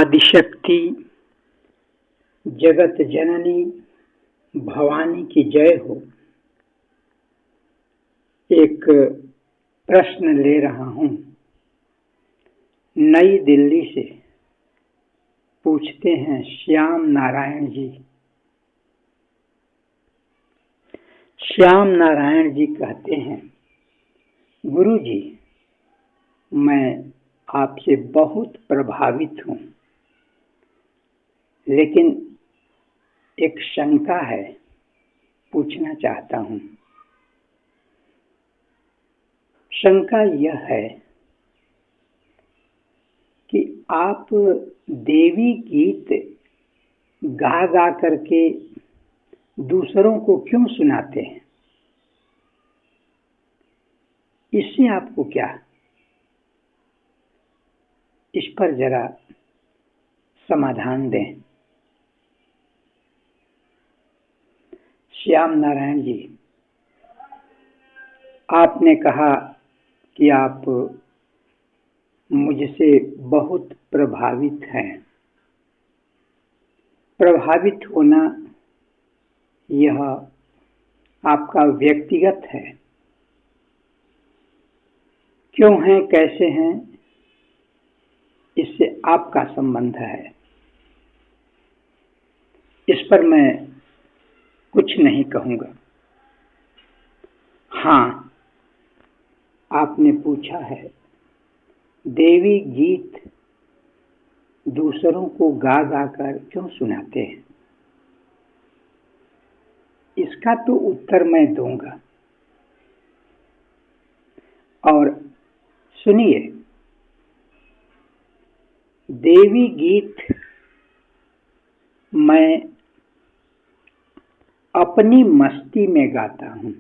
आदिशक्ति जगत जननी भवानी की जय हो। एक प्रश्न ले रहा हूँ। नई दिल्ली से पूछते हैं श्याम नारायण जी। श्याम नारायण जी कहते हैं, गुरु जी, मैं आपसे बहुत प्रभावित हूँ, लेकिन एक शंका है, पूछना चाहता हूँ। शंका यह है कि आप देवी गीत गा गा करके दूसरों को क्यों सुनाते हैं? इससे आपको क्या? इस पर जरा समाधान दें। श्याम नारायण जी, आपने कहा कि आप मुझसे बहुत प्रभावित हैं। प्रभावित होना यह आपका व्यक्तिगत है। क्यों हैं, कैसे हैं, इससे आपका संबंध है। इस पर मैं कुछ नहीं कहूँगा। हाँ, आपने पूछा है देवी गीत दूसरों को गा गा कर क्यों सुनाते हैं। इसका तो उत्तर मैं दूंगा, और सुनिए। देवी गीत मैं अपनी मस्ती में गाता हूँ,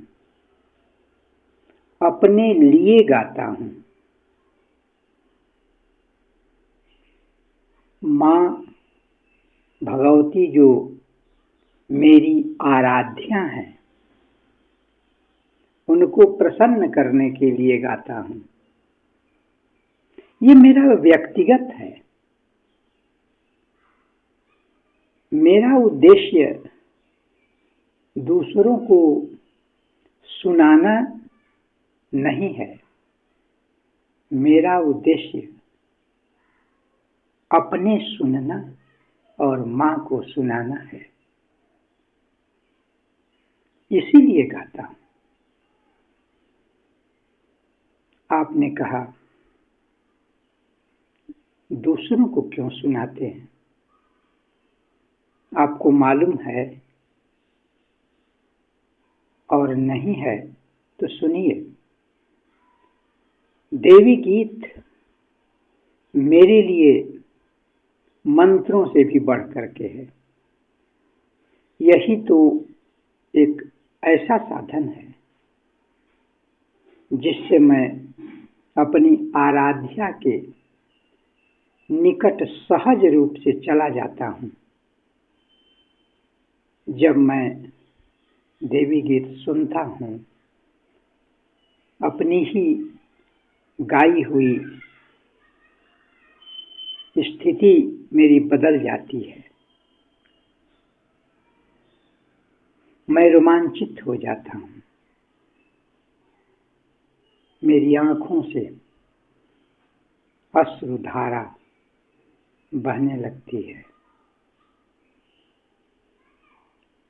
अपने लिए गाता हूँ। माँ भगवती जो मेरी आराध्या हैं, उनको प्रसन्न करने के लिए गाता हूँ। ये मेरा व्यक्तिगत है। मेरा उद्देश्य दूसरों को सुनाना नहीं है। मेरा उद्देश्य अपने सुनना और माँ को सुनाना है। इसीलिए गाता हूँ। आपने कहा दूसरों को क्यों सुनाते हैं? आपको मालूम है और नहीं है तो सुनिए। देवी गीत मेरे लिए मंत्रों से भी बढ़ करके है। यही तो एक ऐसा साधन है जिससे मैं अपनी आराध्या के निकट सहज रूप से चला जाता हूँ। जब मैं देवी गीत सुनता हूँ, अपनी ही गाई हुई स्थिति मेरी बदल जाती है। मैं रोमांचित हो जाता हूँ। मेरी आंखों से अश्रुधारा बहने लगती है।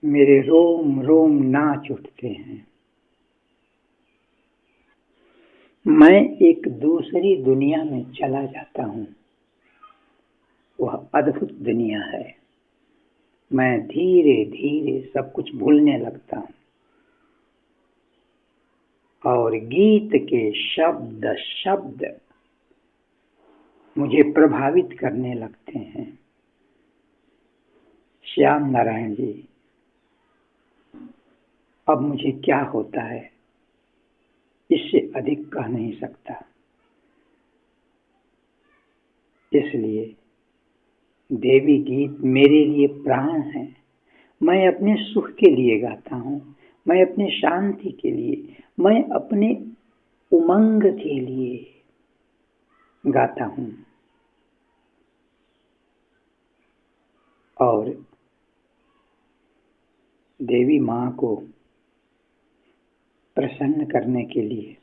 मेरे रोम रोम नाच उठते हैं। मैं एक दूसरी दुनिया में चला जाता हूँ। वह अद्भुत दुनिया है। मैं धीरे धीरे सब कुछ भूलने लगता हूँ और गीत के शब्द शब्द मुझे प्रभावित करने लगते हैं। श्याम नारायण जी, अब मुझे क्या होता है, इससे अधिक कह नहीं सकता। इसलिए देवी गीत मेरे लिए प्राण है। मैं अपने सुख के लिए गाता हूँ, मैं अपने शांति के लिए, मैं अपने उमंग के लिए गाता हूँ। और देवी माँ को प्रसन्न करने के लिए,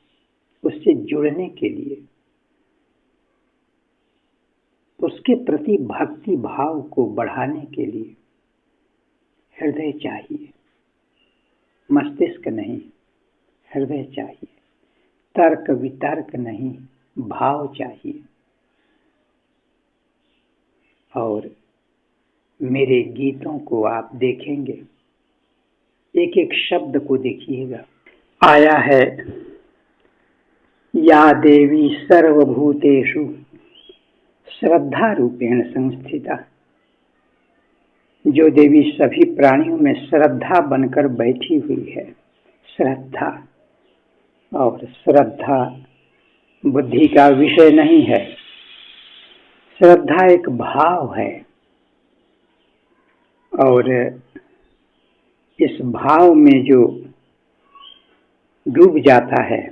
उससे जुड़ने के लिए, उसके प्रति भक्ति भाव को बढ़ाने के लिए हृदय चाहिए, मस्तिष्क नहीं, हृदय चाहिए। तर्क वितर्क नहीं, भाव चाहिए। और मेरे गीतों को आप देखेंगे, एक एक शब्द को देखिएगा। आया है, या देवी सर्वभूतेषु श्रद्धा रूपेण संस्थिता। जो देवी सभी प्राणियों में श्रद्धा बनकर बैठी हुई है। श्रद्धा, और श्रद्धा बुद्धि का विषय नहीं है। श्रद्धा एक भाव है, और इस भाव में जो डूब जाता है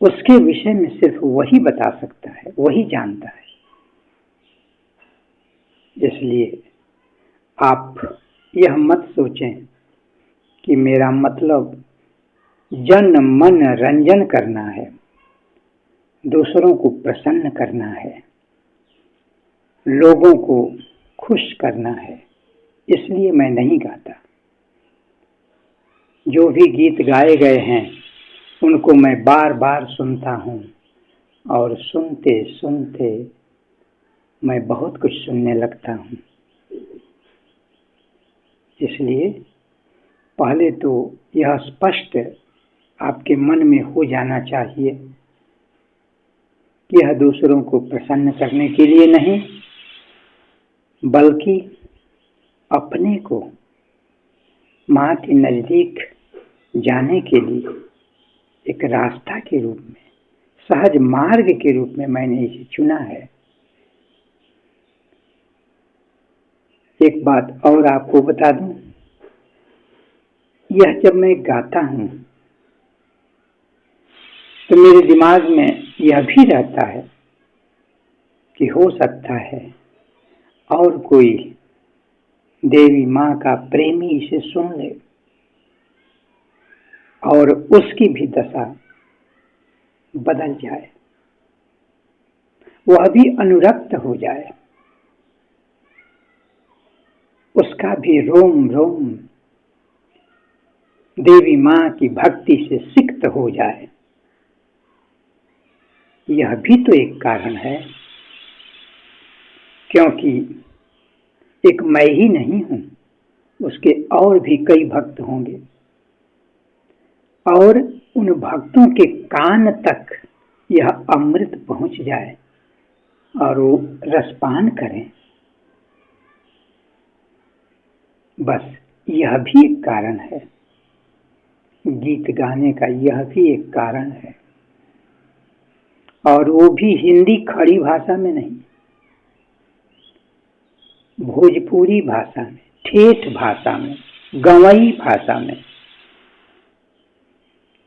उसके विषय में सिर्फ वही बता सकता है, वही जानता है। इसलिए आप यह मत सोचें कि मेरा मतलब जन मन रंजन करना है, दूसरों को प्रसन्न करना है, लोगों को खुश करना है, इसलिए मैं नहीं गाता। जो भी गीत गाए गए हैं उनको मैं बार बार सुनता हूँ, और सुनते सुनते मैं बहुत कुछ सुनने लगता हूँ। इसलिए पहले तो यह स्पष्ट आपके मन में हो जाना चाहिए कि यह दूसरों को प्रसन्न करने के लिए नहीं, बल्कि अपने को माँ के नजदीक जाने के लिए एक रास्ता के रूप में, सहज मार्ग के रूप में मैंने इसे चुना है। एक बात और आपको बता दूं, यह जब मैं गाता हूं तो मेरे दिमाग में यह भी रहता है कि हो सकता है और कोई देवी माँ का प्रेमी इसे सुन ले और उसकी भी दशा बदल जाए, वह भी अनुरक्त हो जाए, उसका भी रोम रोम देवी माँ की भक्ति से सिक्त हो जाए। यह भी तो एक कारण है, क्योंकि एक मैं ही नहीं हूं, उसके और भी कई भक्त होंगे, और उन भक्तों के कान तक यह अमृत पहुंच जाए और वो रसपान करें। बस यह भी एक कारण है, गीत गाने का यह भी एक कारण है, और वो भी हिंदी खड़ी भाषा में नहीं, भोजपुरी भाषा में, ठेठ भाषा में, गंवई भाषा में।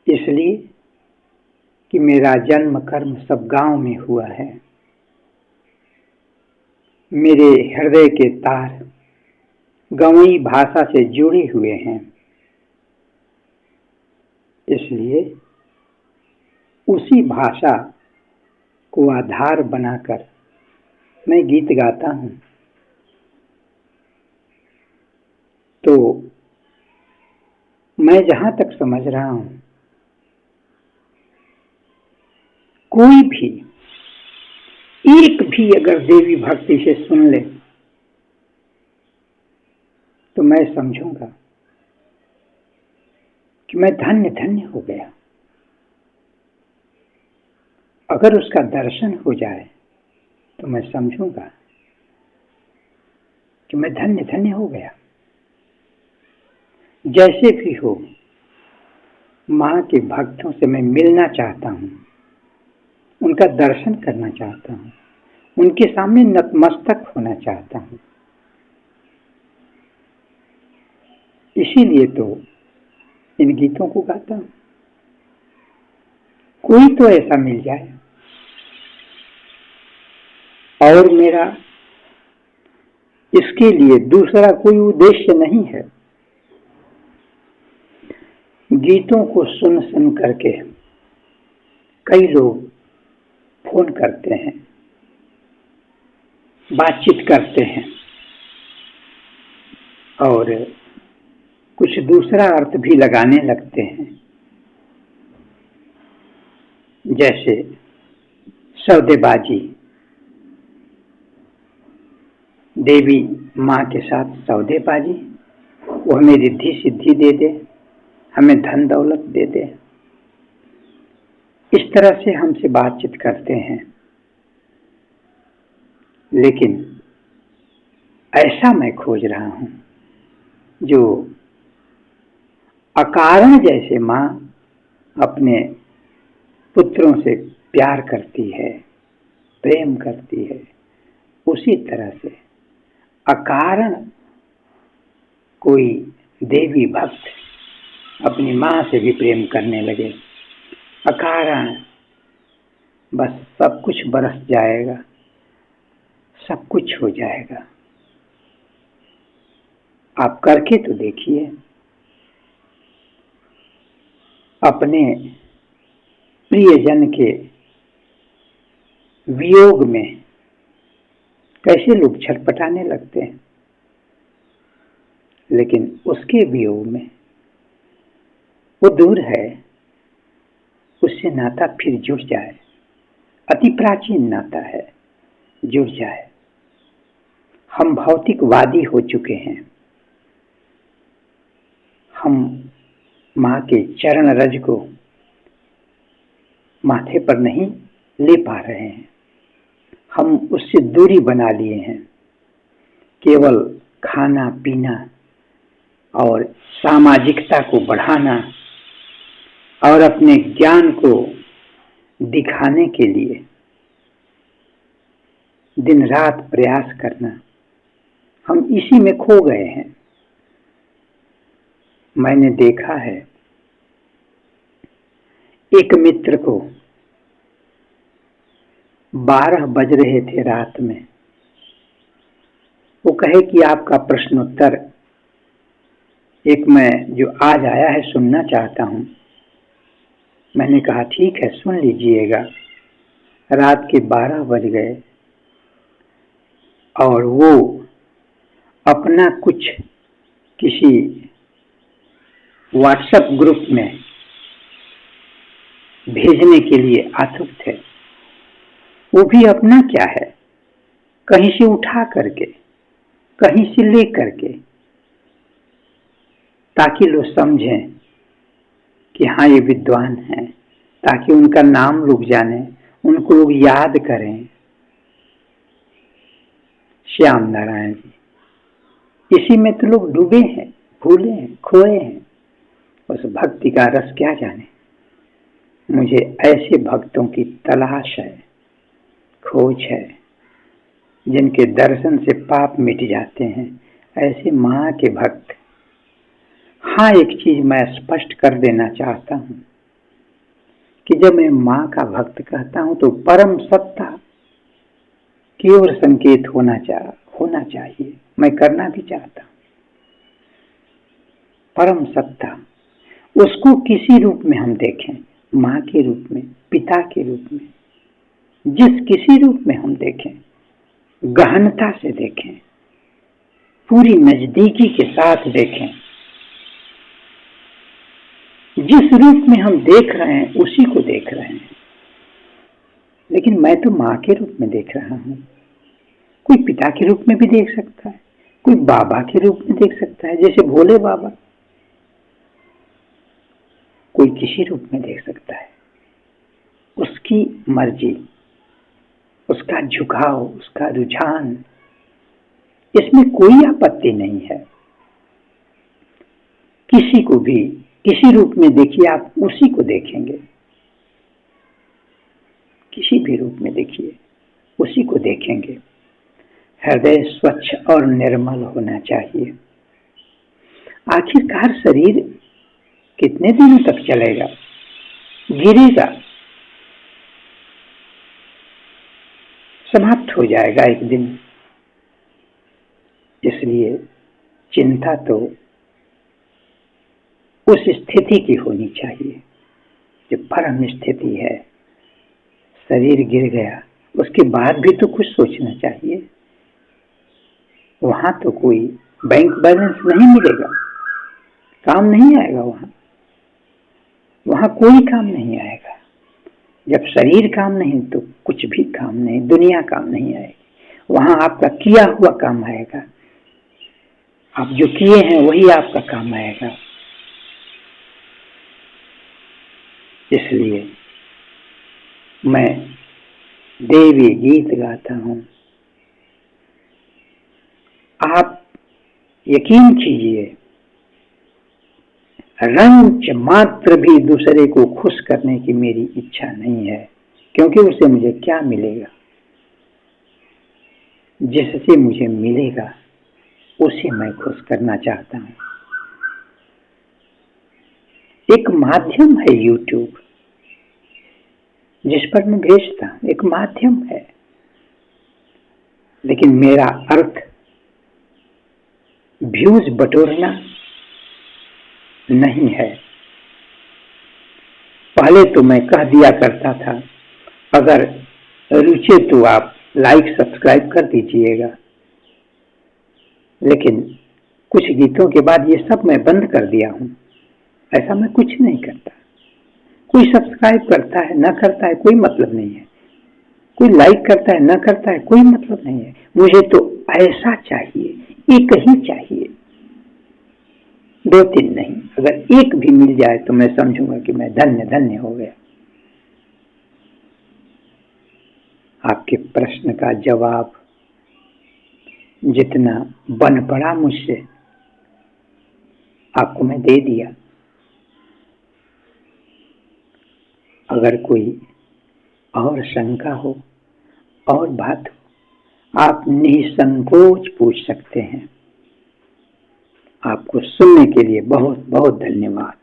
इसलिए कि मेरा जन्म कर्म सब गांव में हुआ है, मेरे हृदय के तार गंवई भाषा से जुड़े हुए हैं। इसलिए उसी भाषा को आधार बनाकर मैं गीत गाता हूं। तो मैं जहां तक समझ रहा हूं, कोई भी एक भी अगर देवी भक्ति से सुन ले तो मैं समझूंगा कि मैं धन्य धन्य हो गया। अगर उसका दर्शन हो जाए तो मैं समझूंगा कि मैं धन्य धन्य हो गया। जैसे भी हो, माँ के भक्तों से मैं मिलना चाहता हूँ, उनका दर्शन करना चाहता हूँ, उनके सामने नतमस्तक होना चाहता हूँ। इसीलिए तो इन गीतों को गाता हूँ। कोई तो ऐसा मिल जाए और मेरा इसके लिए दूसरा कोई उद्देश्य नहीं है। गीतों को सुन सुन करके कई लोग फोन करते हैं, बातचीत करते हैं और कुछ दूसरा अर्थ भी लगाने लगते हैं, जैसे सौदेबाजी। देवी माँ के साथ सौदेबाजी, वो हमें रिद्धि सिद्धि दे दे, हमें धन दौलत दे दे, इस तरह से हमसे बातचीत करते हैं। लेकिन ऐसा मैं खोज रहा हूं जो अकारण जैसे माँ अपने पुत्रों से प्यार करती है, प्रेम करती है, उसी तरह से अकारण कोई देवी भक्त अपनी माँ से भी प्रेम करने लगे। अकारण बस सब कुछ बरस जाएगा, सब कुछ हो जाएगा। आप करके तो देखिए, अपने प्रियजन के वियोग में कैसे लोग छटपटाने लगते हैं, लेकिन उसके वियोग में वो दूर है, उससे नाता फिर जुड़ जाए, अति प्राचीन नाता है, जुड़ जाए। हम भौतिकवादी हो चुके हैं, हम माँ के चरण रज को माथे पर नहीं ले पा रहे हैं, हम उससे दूरी बना लिए हैं। केवल खाना पीना और सामाजिकता को बढ़ाना और अपने ज्ञान को दिखाने के लिए दिन रात प्रयास करना, हम इसी में खो गए हैं। मैंने देखा है, एक मित्र को 12 बज रहे थे रात में, वो कहे कि आपका प्रश्नोत्तर एक मैं जो आज आया है सुनना चाहता हूं। मैंने कहा ठीक है, सुन लीजिएगा। रात के 12 बज गए और वो अपना कुछ किसी व्हाट्सएप ग्रुप में भेजने के लिए आतुर थे। वो भी अपना क्या है, कहीं से उठा करके, कहीं से ले करके, ताकि लोग समझें कि हाँ ये विद्वान हैं, ताकि उनका नाम लोग जाने, उनको लोग याद करें। श्याम नारायण जी, इसी में तो लोग डूबे हैं, भूले हैं, खोए हैं। उस भक्ति का रस क्या जाने। मुझे ऐसे भक्तों की तलाश है, खोज है, जिनके दर्शन से पाप मिट जाते हैं, ऐसे माँ के भक्त। हाँ, एक चीज मैं स्पष्ट कर देना चाहता हूँ कि जब मैं माँ का भक्त कहता हूँ तो परम सत्ता की ओर संकेत होना चाहिए। मैं करना भी चाहता हूँ। परम सत्ता, उसको किसी रूप में हम देखें, माँ के रूप में, पिता के रूप में, जिस किसी रूप में हम देखें, गहनता से देखें, पूरी नजदीकी के साथ देखें। जिस रूप में हम देख रहे हैं उसी को देख रहे हैं। लेकिन मैं तो माँ के रूप में देख रहा हूँ। कोई पिता के रूप में भी देख सकता है, कोई बाबा के रूप में देख सकता है, जैसे भोले बाबा। कोई किसी रूप में देख सकता है। उसकी मर्जी, उसका झुकाव, उसका रुझान, इसमें कोई आपत्ति नहीं है। किसी को भी किसी रूप में देखिए, आप उसी को देखेंगे। किसी भी रूप में देखिए, उसी को देखेंगे। हृदय स्वच्छ और निर्मल होना चाहिए। आखिरकार शरीर कितने दिनों तक चलेगा, गिरेगा, समाप्त हो जाएगा एक दिन। इसलिए चिंता तो उस स्थिति की होनी चाहिए जो परम स्थिति है। शरीर गिर गया, उसके बाद भी तो कुछ सोचना चाहिए। वहां तो कोई बैंक बैलेंस नहीं मिलेगा, काम नहीं आएगा। वहां कोई काम नहीं आएगा। जब शरीर काम नहीं तो कुछ भी काम नहीं, दुनिया काम नहीं आएगी। वहां आपका किया हुआ काम आएगा। आप जो किए हैं वही आपका काम आएगा। इसलिए मैं देवी गीत गाता हूं। आप यकीन कीजिए, रंच मात्र भी दूसरे को खुश करने की मेरी इच्छा नहीं है, क्योंकि उससे मुझे क्या मिलेगा। जिससे मुझे मिलेगा उसे मैं खुश करना चाहता हूं। एक माध्यम है YouTube, जिस पर मैं भेजता हूं, एक माध्यम है। लेकिन मेरा अर्थ व्यूज बटोरना नहीं है। पहले तो मैं कह दिया करता था, अगर रुचे तो आप लाइक सब्सक्राइब कर दीजिएगा। लेकिन कुछ गीतों के बाद ये सब मैं बंद कर दिया हूं। ऐसा मैं कुछ नहीं करता। कोई सब्सक्राइब करता है, ना करता है, कोई मतलब नहीं है। कोई लाइक करता है, ना करता है, कोई मतलब नहीं है। मुझे तो ऐसा चाहिए, एक ही चाहिए, 2-3 नहीं। अगर एक भी मिल जाए तो मैं समझूंगा कि मैं धन्य धन्य हो गया। आपके प्रश्न का जवाब जितना बन पड़ा मुझसे, आपको मैं दे दिया। अगर कोई और शंका हो और बात हो, आप निसंकोच पूछ सकते हैं। आपको सुनने के लिए बहुत बहुत धन्यवाद।